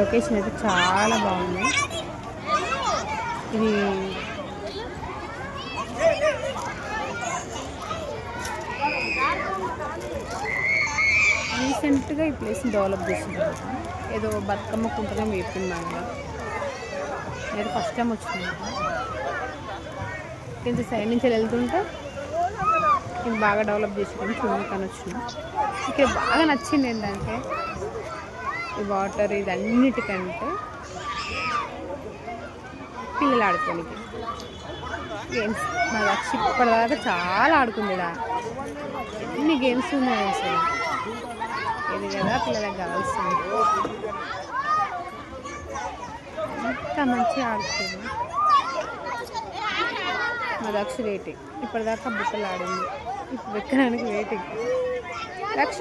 Location అయితే చాలా బాగుంది. ఇది రీసెంట్గా ఈ ప్లేస్ని డెవలప్ చేస్తున్నారు. ఏదో బతుకమ్మ కుంటనే వేపింది అలా. నేను ఫస్ట్ టైం వచ్చింది. కొంచెం సైడ్ నుంచి వెళ్తుంటే ఇది బాగా డెవలప్ చేసింది, చూడటానికి వచ్చింది. ఇక్కడ బాగా నచ్చింది ఏంటంటే ఈ వాటర్, ఇది అన్నిటికంటే పిల్లలు ఆడుకోనికి గేమ్స్. మా లక్ష్మి ఇప్పటిదాకా చాలా ఆడుకుంది. ఎన్ని గేమ్స్ ఉన్నాయి అసలు. ఇది కదా పిల్లలకు కావాల్సింది. ఎంత మంచిగా ఆడుతుంది. మా లక్ష వెయిటింగ్. ఇప్పటిదాకా బుట్టలు ఆడింది, ఇప్పుడు ఎక్కడానికి వెయిటింగ్. లక్ష